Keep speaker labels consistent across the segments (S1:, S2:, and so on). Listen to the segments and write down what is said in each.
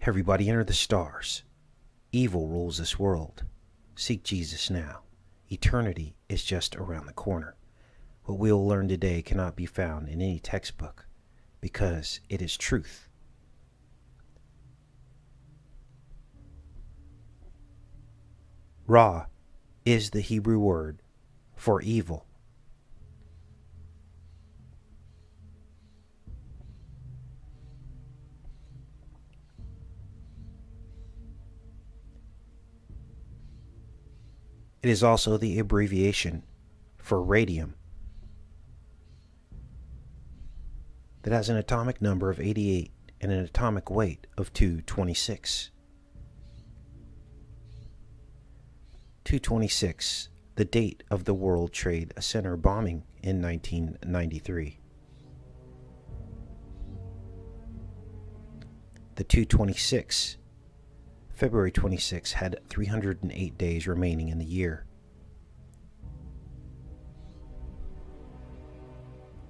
S1: Everybody enter the stars. Evil rules this world. Seek Jesus now. Eternity is just around the corner. What we will learn today cannot be found in any textbook because it is truth. Ra is the Hebrew word for evil. It is also the abbreviation for radium that has an atomic number of 88 and an atomic weight of 226. 226, the date of the World Trade Center bombing in 1993. The 226, February 26, had 308 days remaining in the year,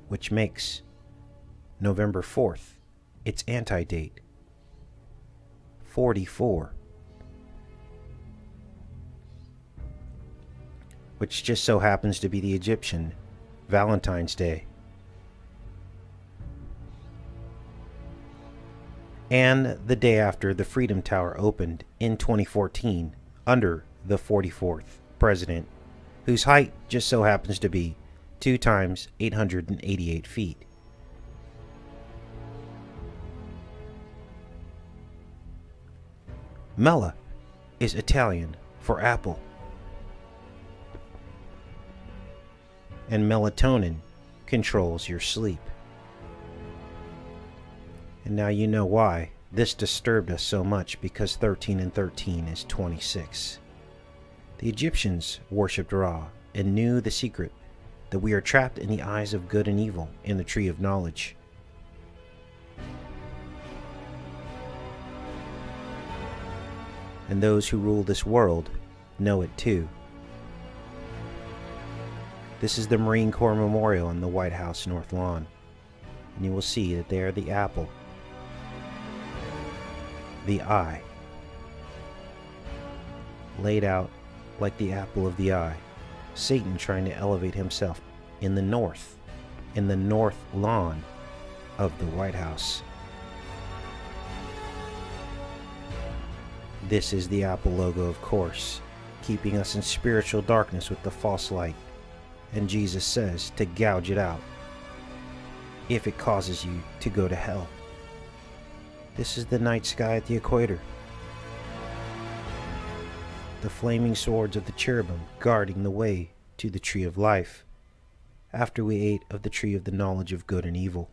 S1: which makes November 4th its anti-date, 44, which just so happens to be the Egyptian Valentine's Day. And the day after the Freedom Tower opened in 2014 under the 44th president, whose height just so happens to be 2 times 888 feet. Mela is Italian for apple, and melatonin controls your sleep. And now you know why this disturbed us so much, because 13 and 13 is 26. The Egyptians worshipped Ra and knew the secret that we are trapped in the eyes of good and evil in the tree of knowledge. And those who rule this world know it too. This is the Marine Corps Memorial in the White House North Lawn, and you will see that they are the apple, the eye, laid out like the apple of the eye. Satan trying to elevate himself in the north lawn of the White House. This is the apple logo, of course, keeping us in spiritual darkness with the false light. And Jesus says to gouge it out if it causes you to go to hell. This is the night sky at the equator. The flaming swords of the cherubim guarding the way to the tree of life after we ate of the tree of the knowledge of good and evil.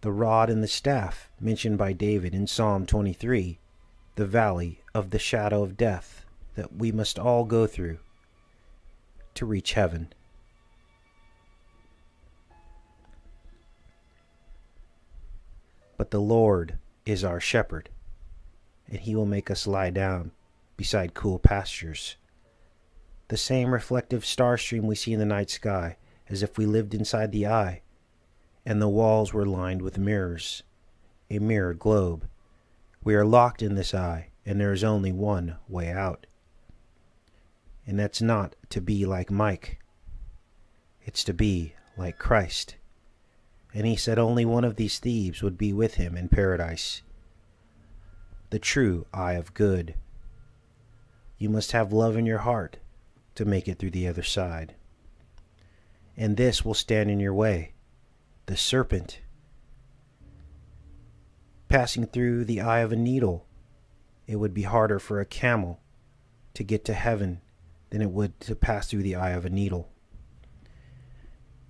S1: The rod and the staff mentioned by David in Psalm 23, the valley of the shadow of death that we must all go through to reach heaven. But the Lord is our shepherd, and he will make us lie down beside cool pastures. The same reflective star stream we see in the night sky, as if we lived inside the eye, and the walls were lined with mirrors, a mirrored globe. We are locked in this eye, and there is only one way out. And that's not to be like Mike. It's to be like Christ. And he said only one of these thieves would be with him in paradise. The true eye of good. You must have love in your heart to make it through the other side. And this will stand in your way. The serpent. Passing through the eye of a needle, it would be harder for a camel to get to heaven than it would to pass through the eye of a needle.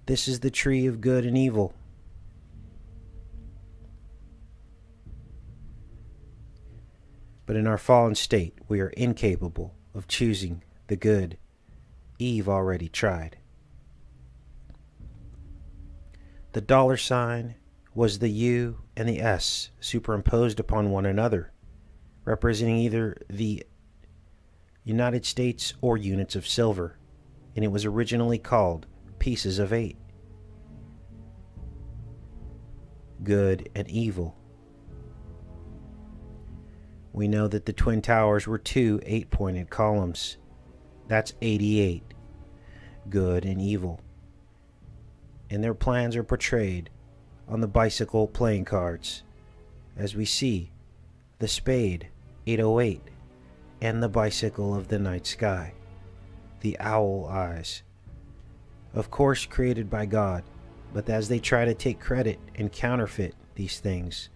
S1: This is the tree of good and evil. But in our fallen state, we are incapable of choosing the good. Eve already tried. The $sign was the U and the S superimposed upon one another, representing either the United States or units of silver, and it was originally called pieces of 8. good and evil. We know that the Twin Towers were two 8-pointed columns. That's 88, good and evil. And their plans are portrayed on the bicycle playing cards, as we see the spade, 808, and the bicycle of the night sky, the owl eyes. Of course created by God, but as they try to take credit and counterfeit these things,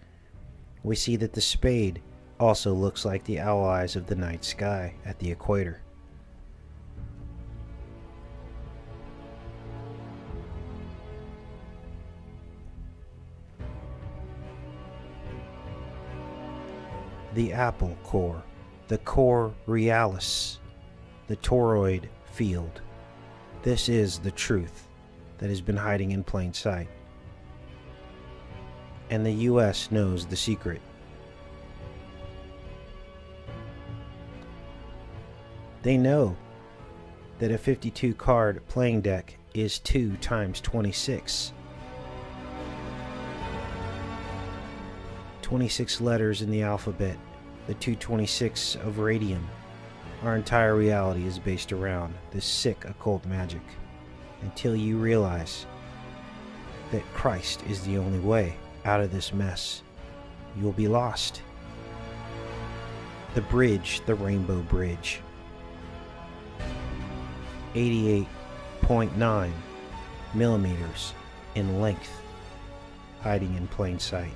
S1: we see that the spade also looks like the owl eyes of the night sky at the equator. The apple core, the core realis, the toroid field. This is the truth that has been hiding in plain sight. And the US knows the secret. They know that a 52 card playing deck is 2 times 26. 26 letters in the alphabet, the 226 of radium. Our entire reality is based around this sick occult magic, until you realize that Christ is the only way out of this mess. You will be lost. The bridge, the rainbow bridge. 88.9 millimeters in length, hiding in plain sight.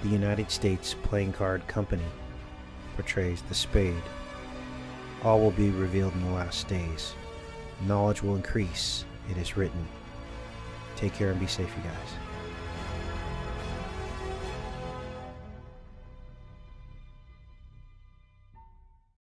S1: The United States Playing Card Company portrays the spade. All will be revealed in the last days. Knowledge will increase, it is written. Take care and be safe, you guys.